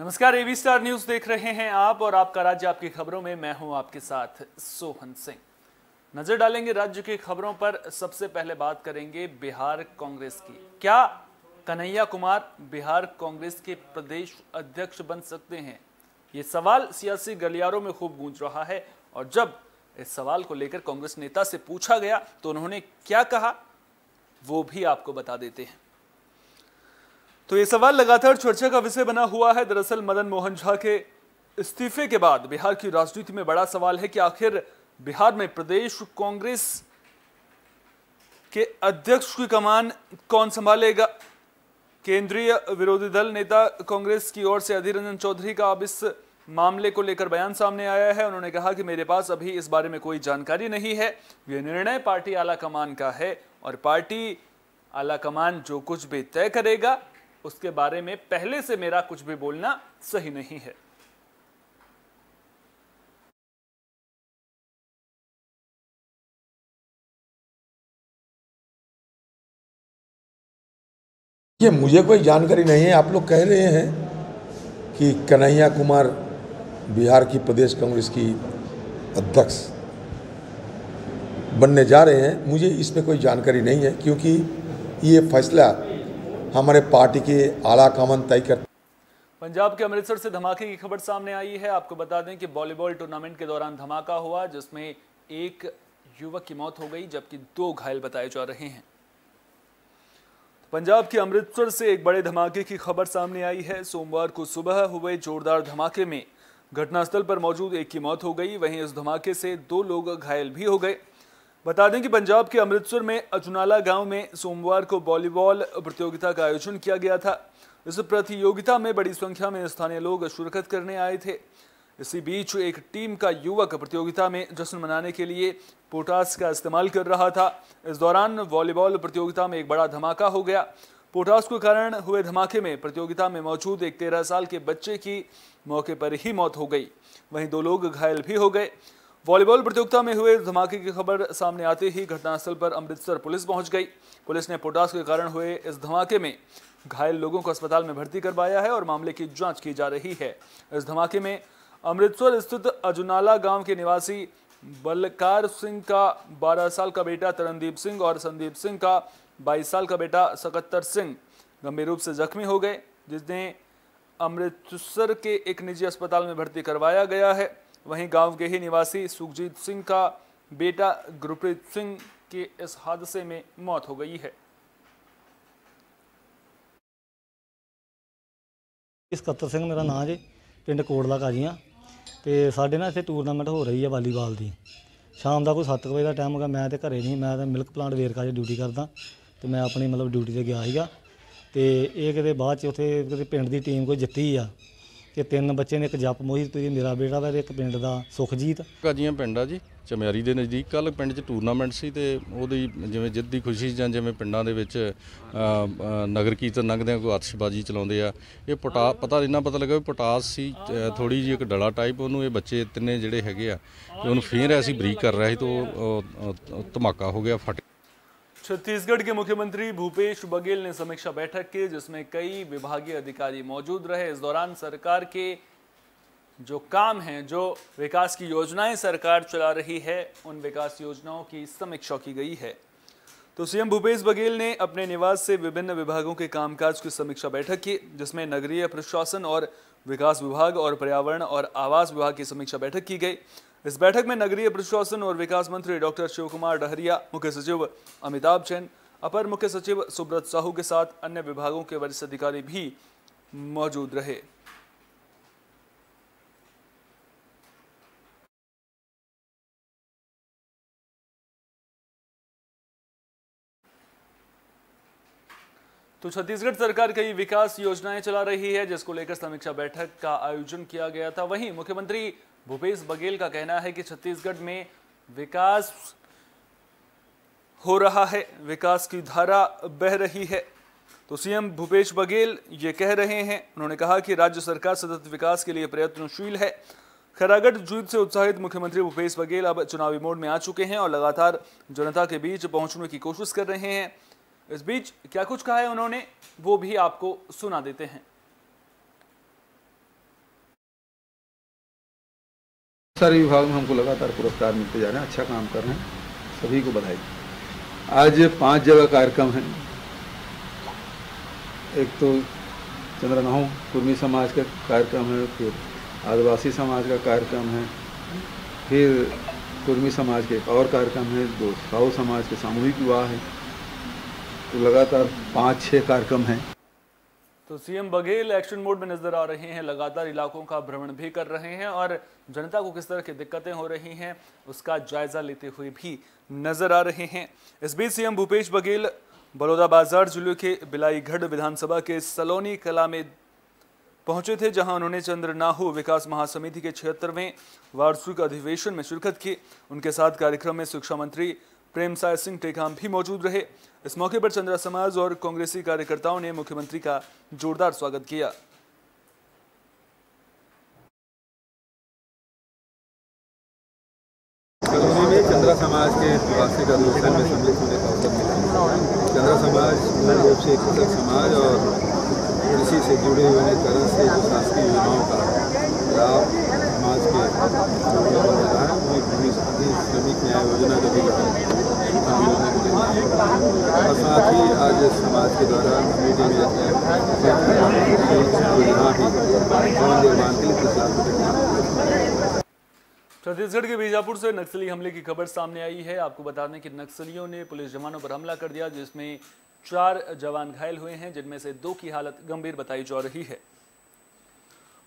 नमस्कार, AB star news देख रहे हैं आप और आपका राज्य आपकी खबरों में मैं हूं आपके साथ सोहन सिंह। नजर डालेंगे राज्य की खबरों पर। सबसे पहले बात करेंगे बिहार कांग्रेस की। क्या कन्हैया कुमार बिहार कांग्रेस के प्रदेश अध्यक्ष बन सकते हैं? ये सवाल सियासी गलियारों में खूब गूंज रहा है और जब इस सवाल को लेकर कांग्रेस नेता से पूछा गया तो उन्होंने क्या कहा वो भी आपको बता देते हैं। तो ये सवाल लगातार चर्चा का विषय बना हुआ है। दरअसल मदन मोहन झा के इस्तीफे के बाद बिहार की राजनीति में बड़ा सवाल है कि आखिर बिहार में प्रदेश कांग्रेस के अध्यक्ष की कमान कौन संभालेगा। केंद्रीय विरोधी दल नेता कांग्रेस की ओर से अधीर रंजन चौधरी का अब इस मामले को लेकर बयान सामने आया है। उन्होंने कहा कि मेरे पास अभी इस बारे में कोई जानकारी नहीं है, यह निर्णय पार्टी आला कमान का है और पार्टी आला कमान जो कुछ भी तय करेगा उसके बारे में पहले से मेरा कुछ भी बोलना सही नहीं है। ये मुझे कोई जानकारी नहीं है। आप लोग कह रहे हैं कि कन्हैया कुमार बिहार की प्रदेश कांग्रेस की अध्यक्ष बनने जा रहे हैं। मुझे इसमें कोई जानकारी नहीं है क्योंकि ये फैसला हमारे पार्टी के आला कमान तय करते। पंजाब के अमृतसर से धमाके की खबर सामने आई है। आपको बता दें कि वॉलीबॉल टूर्नामेंट के दौरान धमाका हुआ जिसमें एक युवक की मौत हो गई जबकि 2 घायल बताए जा रहे हैं। पंजाब के अमृतसर से एक बड़े धमाके की खबर सामने आई है। सोमवार को सुबह हुए जोरदार धमाके में घटनास्थल पर मौजूद एक की मौत हो गई, वहीं इस धमाके से 2 लोग घायल भी हो गए। बता दें कि पंजाब के अमृतसर में अजुनाला गांव में सोमवार को वॉलीबॉल प्रतियोगिता का आयोजन किया गया था। इस प्रतियोगिता में बड़ी संख्या में स्थानीय लोग शिरकत करने आए थे। इसी बीच एक टीम का युवक प्रतियोगिता में जश्न मनाने के लिए पोटास का इस्तेमाल कर रहा था। इस दौरान वॉलीबॉल प्रतियोगिता में एक बड़ा धमाका हो गया। पोटास के कारण हुए धमाके में प्रतियोगिता में मौजूद एक 13 साल के बच्चे की मौके पर ही मौत हो गई, वहीं 2 लोग घायल भी हो गए। वॉलीबॉल प्रतियोगिता में हुए धमाके की खबर सामने आते ही घटनास्थल पर अमृतसर पुलिस पहुंच गई। पुलिस ने पोटास के कारण हुए इस धमाके में घायल लोगों को अस्पताल में भर्ती करवाया है और मामले की जांच की जा रही है। इस धमाके में अमृतसर स्थित अजुनाला गांव के निवासी बलकार सिंह का 12 साल का बेटा तरनदीप सिंह और संदीप सिंह का 22 साल का बेटा सकत्तर सिंह गंभीर रूप से जख्मी हो गए, जिन्हें अमृतसर के एक निजी अस्पताल में भर्ती करवाया गया है। वहीं गांव के ही निवासी सुखजीत सिंह का बेटा गुरप्रीत सिंह की इस हादसे में मौत हो गई है। सकत्तर सिंह मेरा नाम जी, पिंड कोटला काजियां ते साडे ना इत्थे टूरनामेंट हो रही है वालीबॉल की। शाम का कोई 7 बजे का टाइम होगा, मैं तो घरे नहीं, मैं तो मिल्क प्लांट वेरका च ड्यूटी करदा तो मैं अपनी मतलब ड्यूटी से गया सीगा ते ये किते बाद च उत्थे पिंड की टीम कोई जित्ती आ कि 3 बच्चे ने, एक जप मोहित मेरा बेटा वा, एक पिंड का सुखजीत। काजियां पिंड आ जी, चमियारी ਦੇ ਨਜ਼ਦੀਕ ਕੱਲ ਪਿੰਡ 'ਚ ਟੂਰਨਾਮੈਂਟ ਸੀ ਤੇ ਉਹਦੀ ਜਿਵੇਂ ਜਿੱਤ ਦੀ ਖੁਸ਼ੀ ਜਾਂ ਜਿਵੇਂ ਪਿੰਡਾਂ ਦੇ ਵਿੱਚ ਨਗਰ ਕੀਰਤਨ ਲੰਘਦਿਆਂ ਕੋਈ ਆਤਿਸ਼ਬਾਜ਼ੀ ਚਲਾਉਂਦੇ ਆ। ਇਹ ਪਤਾ ਇੰਨਾ ਪਤਾ ਲੱਗਾ ਵੀ ਪੋਟਾਸ ਸੀ ਥੋੜੀ ਜਿਹੀ ਇੱਕ ਡਲਾ ਟਾਈਪ, ਉਹਨੂੰ ਇਹ ਬੱਚੇ ਤਿੰਨੇ ਜਿਹੜੇ ਹੈਗੇ ਆ ਤੇ ਉਹਨੂੰ ਫੇਰ ਐਸੀ ਬਰੀਕ ਕਰ ਰਿਹਾ ਸੀ तो ਧਮਾਕਾ ਹੋ ਗਿਆ, ਫਟ। छत्तीसगढ़ के मुख्यमंत्री भूपेश बघेल ने समीक्षा बैठक की जिसमें कई विभागीय अधिकारी मौजूद रहे। इस दौरान सरकार के जो काम हैं, जो विकास की योजनाएं सरकार चला रही है, उन विकास योजनाओं की समीक्षा की गई है। तो सीएम भूपेश बघेल ने अपने निवास से विभिन्न विभागों के कामकाज की समीक्षा बैठक की जिसमें नगरीय प्रशासन और विकास विभाग और पर्यावरण और आवास विभाग की समीक्षा बैठक की गई। इस बैठक में नगरीय प्रशासन और विकास मंत्री डॉक्टर शिवकुमार डहरिया, मुख्य सचिव अमिताभ जैन, अपर मुख्य सचिव सुब्रत साहू के साथ अन्य विभागों के वरिष्ठ अधिकारी भी मौजूद रहे। तो छत्तीसगढ़ सरकार कई विकास योजनाएं चला रही है जिसको लेकर समीक्षा बैठक का आयोजन किया गया था। वहीं मुख्यमंत्री भूपेश बघेल का कहना है कि छत्तीसगढ़ में विकास हो रहा है, विकास की धारा बह रही है। तो सीएम भूपेश बघेल ये कह रहे हैं। उन्होंने कहा कि राज्य सरकार सतत विकास के लिए प्रयत्नशील है। खैरागढ़ जीत से उत्साहित मुख्यमंत्री भूपेश बघेल अब चुनावी मोड में आ चुके हैं और लगातार जनता के बीच पहुंचने की कोशिश कर रहे हैं। इस बीच क्या कुछ कहा है उन्होंने वो भी आपको सुना देते हैं। सारे विभाग में हमको लगातार पुरस्कार मिलते जा रहे हैं, अच्छा काम कर रहे हैं, सभी को बधाई। आज 5 जगह कार्यक्रम हैं। एक तो चंद्रनाहू कुर्मी समाज का कार्यक्रम है, फिर आदिवासी समाज का कार्यक्रम है, फिर कुर्मी समाज के एक और कार्यक्रम है, 2 साहू समाज के सामूहिक विवाह है। तो लगातार 5-6 कार्यक्रम हैं। तो सीएम बघेल एक्शन मोड में नजर आ रहे हैं, लगातार इलाकों का भ्रमण भी कर रहे हैं और जनता को किस तरह की दिक्कतें हो रही हैं उसका जायजा लेते हुए भी नजर आ रहे हैं। इस बीच सीएम भूपेश बघेल बलौदाबाजार जिले के बिलाईगढ़ विधानसभा के सलोनी कला में पहुंचे थे, जहां उन्होंने चंद्रनाहू विकास महासमिति के 76वें वार्षिक अधिवेशन में शिरकत की। उनके साथ कार्यक्रम में शिक्षा मंत्री प्रेमसाय सिंह टेकाम भी मौजूद रहे। इस मौके पर चंद्रा समाज और कांग्रेसी कार्यकर्ताओं ने मुख्यमंत्री का जोरदार स्वागत किया। सलोनी में चंद्रा समाज के वार्षिक अधिवेशन में सम्मिलित होने का अवसर मिला। चंद्रा समाज मूल रूप से एक कृषक समाज और कृषि से जुड़े होने तरह से जो शासकीय योजनाओं का लाभ समाज के लोगों को मिल रहा है, वही भूमि श्रमिक न्याय योजना का भी गठन और साथ ही आज समाज के द्वारा मीडिया में यहाँ भी भवन निर्माण के लिए प्रचार। छत्तीसगढ़ के बीजापुर से नक्सली हमले की खबर सामने आई है। आपको बता दें कि नक्सलियों ने पुलिस जवानों पर हमला कर दिया, जिसमें 4 जवान घायल हुए हैं, जिनमें से 2 की हालत गंभीर बताई जा रही है।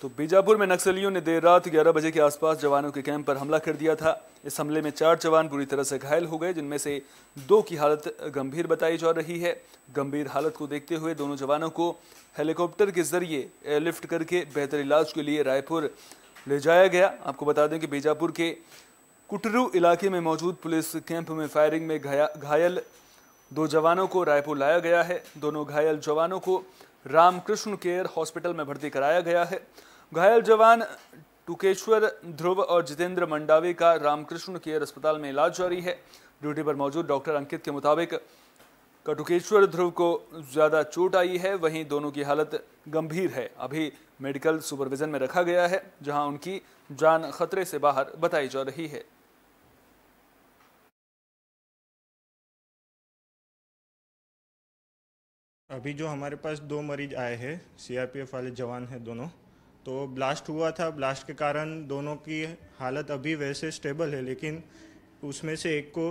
तो बीजापुर में नक्सलियों ने देर रात 11 बजे के आसपास जवानों के कैंप पर हमला कर दिया था। इस हमले में 4 जवान बुरी तरह से घायल हो गए, जिनमें से 2 की हालत गंभीर बताई जा रही है। गंभीर हालत को देखते हुए दोनों जवानों को हेलीकॉप्टर के जरिए एयरलिफ्ट करके बेहतर इलाज के लिए रायपुर ले जाया गया। आपको बता दें कि बीजापुर के कुटरू इलाके में मौजूद पुलिस कैंप में फायरिंग में घायल 2 जवानों को रायपुर लाया गया है। दोनों घायल जवानों को रामकृष्ण केयर हॉस्पिटल में भर्ती कराया गया है। घायल जवान टुकेश्वर ध्रुव और जितेंद्र मंडावी का रामकृष्ण केयर अस्पताल में इलाज जारी है। ड्यूटी पर मौजूद डॉक्टर अंकित के मुताबिक टुकेश्वर ध्रुव को ज्यादा चोट आई है, वहीं दोनों की हालत गंभीर है। अभी मेडिकल सुपरविजन में रखा गया है, जहां उनकी जान खतरे से बाहर बताई जा रही है। अभी जो हमारे पास 2 मरीज आए हैं, सीआरपीएफ वाले जवान हैं दोनों। तो ब्लास्ट हुआ था, ब्लास्ट के कारण दोनों की हालत अभी वैसे स्टेबल है, लेकिन उसमें से एक को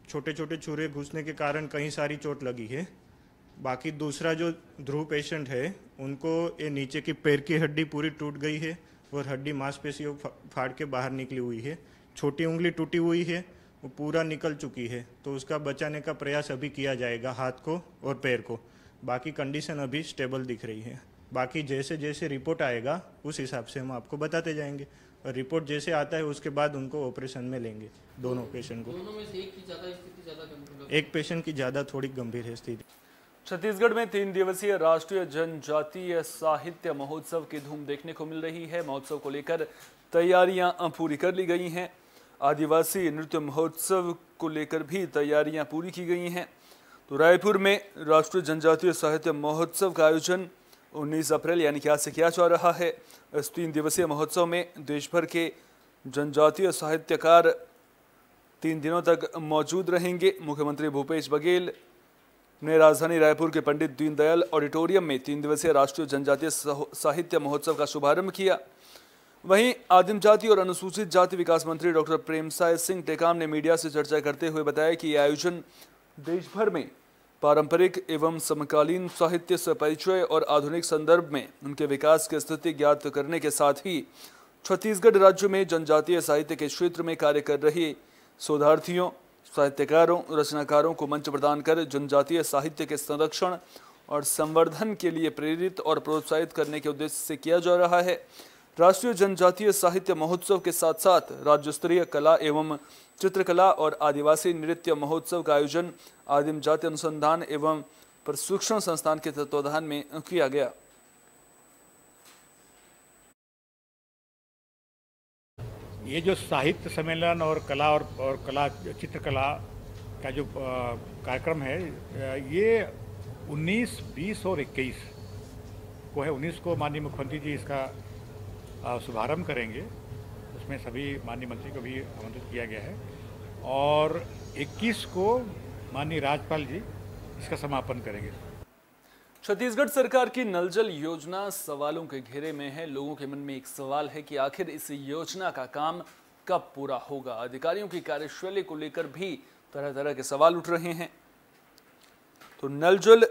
छोटे छोटे छुरे घुसने के कारण कहीं सारी चोट लगी है। बाकी दूसरा जो ध्रुव पेशेंट है, उनको ये नीचे की पैर की हड्डी पूरी टूट गई है और हड्डी मांसपेशियों फाड़ के बाहर निकली हुई है। छोटी उंगली टूटी हुई है, वो पूरा निकल चुकी है, तो उसका बचाने का प्रयास अभी किया जाएगा, हाथ को और पैर को। बाकी कंडीशन अभी स्टेबल दिख रही है। बाकी जैसे जैसे रिपोर्ट आएगा उस हिसाब से हम आपको बताते जाएंगे, और रिपोर्ट जैसे आता है उसके बाद उनको ऑपरेशन में लेंगे दोनों पेशेंट को। दोनों में से एक की ज़्यादा स्थिति ज़्यादा गंभीर, एक पेशेंट की ज़्यादा थोड़ी गंभीर है स्थिति। छत्तीसगढ़ में 3 दिवसीय राष्ट्रीय जनजातीय साहित्य महोत्सव की धूम देखने को मिल रही है। महोत्सव को लेकर तैयारियां पूरी कर ली गई हैं। आदिवासी नृत्य महोत्सव को लेकर भी तैयारियां पूरी की गई हैं। तो रायपुर में राष्ट्रीय जनजातीय साहित्य महोत्सव का आयोजन 19 अप्रैल यानी कि आज से किया जा रहा है। इस 3 दिवसीय महोत्सव में देश भर के जनजातीय साहित्यकार 3 दिनों तक मौजूद रहेंगे। मुख्यमंत्री भूपेश बघेल ने राजधानी रायपुर के पंडित दीनदयाल ऑडिटोरियम में 3 दिवसीय राष्ट्रीय जनजातीय साहित्य महोत्सव का शुभारंभ किया। वहीं आदिम जाति और अनुसूचित जाति विकास मंत्री डॉक्टर प्रेमसाय सिंह टेकाम ने मीडिया से चर्चा करते हुए बताया कि यह आयोजन देश भर में पारंपरिक एवं समकालीन साहित्य से परिचय और आधुनिक संदर्भ में उनके विकास की स्थिति ज्ञात करने के साथ ही छत्तीसगढ़ राज्य में जनजातीय साहित्य के क्षेत्र में कार्य कर रहे शोधार्थियों, साहित्यकारों, रचनाकारों को मंच प्रदान कर जनजातीय साहित्य के संरक्षण और संवर्धन के लिए प्रेरित और प्रोत्साहित करने के उद्देश्य से किया जा रहा है। राष्ट्रीय जनजातीय साहित्य महोत्सव के साथ साथ राज्य स्तरीय कला एवं चित्रकला और आदिवासी नृत्य महोत्सव का आयोजन आदिम जाति अनुसंधान एवं प्रशिक्षण संस्थान के तत्वावधान में किया गया। ये जो साहित्य सम्मेलन और कला चित्रकला का जो कार्यक्रम है, ये 19, 20 और 21 को है। 19 को माननीय मुख्यमंत्री जी इसका शुभारंभ करेंगे। उसमें सभी माननीय मंत्री को भी आमंत्रित किया गया है और 21 को माननीय राज्यपाल जी इसका समापन करेंगे। छत्तीसगढ़ सरकार की नल जल योजना सवालों के घेरे में है। लोगों के मन में एक सवाल है कि आखिर इस योजना का काम कब पूरा होगा। अधिकारियों की कार्यशैली को लेकर भी तरह तरह के सवाल उठ रहे हैं। तो नल जल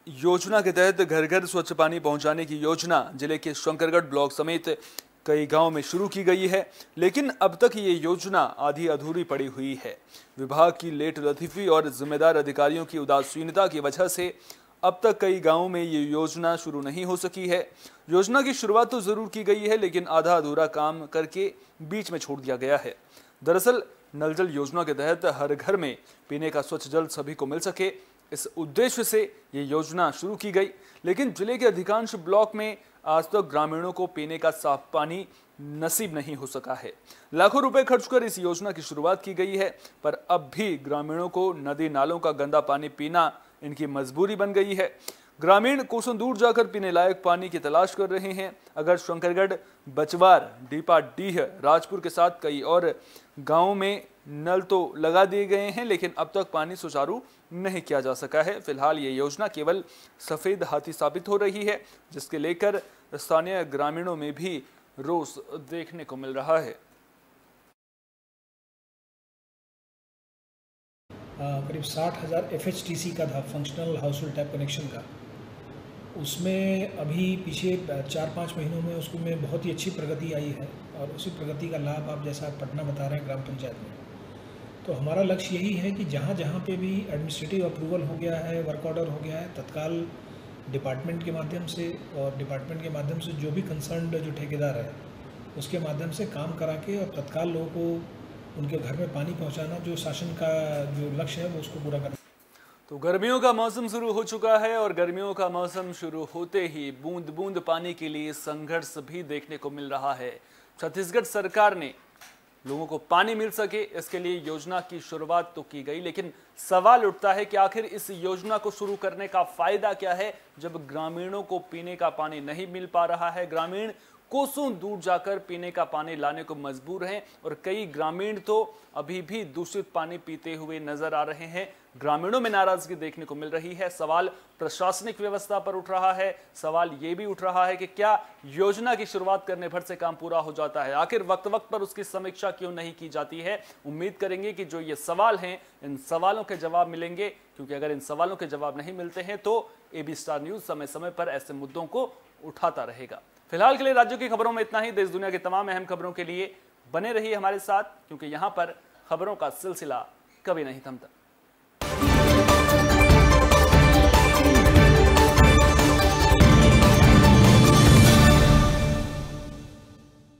योजना के तहत घर घर स्वच्छ पानी पहुंचाने की योजना जिले के शंकरगढ़ ब्लॉक समेत कई गांव में शुरू की गई है, लेकिन अब तक ये योजना आधी अधूरी पड़ी हुई है। विभाग की लेट लतीफी और जिम्मेदार अधिकारियों की उदासीनता की वजह से अब तक कई गांवों में ये योजना शुरू नहीं हो सकी है। योजना की शुरुआत तो जरूर की गई है, लेकिन आधा अधूरा काम करके बीच में छोड़ दिया गया है। दरअसल नल जल योजना के तहत हर घर में पीने का स्वच्छ जल सभी को मिल सके, इस उद्देश्य से ये योजना शुरू की गई, लेकिन जिले के अधिकांश ब्लॉक में आज तक ग्रामीणों को पीने का साफ पानी नसीब नहीं हो सका है। लाखों रुपए खर्च कर इस योजना की शुरुआत की गई है, पर अब भी ग्रामीणों को नदी नालों का गंदा पानी पीना इनकी मजबूरी बन गई है। ग्रामीण कोसों दूर जाकर पीने लायक पानी की तलाश कर रहे हैं। अगर शंकरगढ़, बचवार, डीपाडीह, राजपुर के साथ कई और गांवों में नल तो लगा दिए गए हैं, लेकिन अब तक पानी सुचारू नहीं किया जा सका है। फिलहाल ये योजना केवल सफेद हाथी साबित हो रही है, जिसके लेकर स्थानीय ग्रामीणों में भी रोष देखने को मिल रहा है। करीब 60,000 FHTC का था, functional house hold tap connection का। उसमें अभी पिछले 4-5 महीनों में उसको में बहुत ही अच्छी प्रगति आई है और उसी प्रगति का लाभ आप जैसा पटना बता रहे हैं ग्राम पंचायत में। तो हमारा लक्ष्य यही है कि जहाँ जहाँ पे भी एडमिनिस्ट्रेटिव अप्रूवल हो गया है, वर्क ऑर्डर हो गया है, तत्काल डिपार्टमेंट के माध्यम से और डिपार्टमेंट के माध्यम से जो भी कंसर्न्ड जो ठेकेदार है उसके माध्यम से काम करा के और तत्काल लोगों को उनके घर में पानी पहुंचाना, जो शासन का जो लक्ष्य है वो उसको पूरा करना। तो गर्मियों का मौसम शुरू हो चुका है और गर्मियों का मौसम शुरू होते ही बूंद बूंद पानी के लिए संघर्ष भी देखने को मिल रहा है। छत्तीसगढ़ सरकार ने लोगों को पानी मिल सके इसके लिए योजना की शुरुआत तो की गई, लेकिन सवाल उठता है कि आखिर इस योजना को शुरू करने का फायदा क्या है जब ग्रामीणों को पीने का पानी नहीं मिल पा रहा है। ग्रामीण कोसों दूर जाकर पीने का पानी लाने को मजबूर हैं और कई ग्रामीण तो अभी भी दूषित पानी पीते हुए नजर आ रहे हैं। ग्रामीणों में नाराजगी देखने को मिल रही है। सवाल प्रशासनिक व्यवस्था पर उठ रहा है। सवाल ये भी उठ रहा है कि क्या योजना की शुरुआत करने भर से काम पूरा हो जाता है, आखिर वक्त वक्त पर उसकी समीक्षा क्यों नहीं की जाती है। उम्मीद करेंगे कि जो ये सवाल हैं इन सवालों के जवाब मिलेंगे, क्योंकि अगर इन सवालों के जवाब नहीं मिलते हैं तो AB स्टार न्यूज समय समय पर ऐसे मुद्दों को उठाता रहेगा। फिलहाल के लिए राज्यों की खबरों में इतना ही। देश दुनिया की तमाम अहम खबरों के लिए बने रहिए हमारे साथ, क्योंकि यहां पर खबरों का सिलसिला कभी नहीं थमता।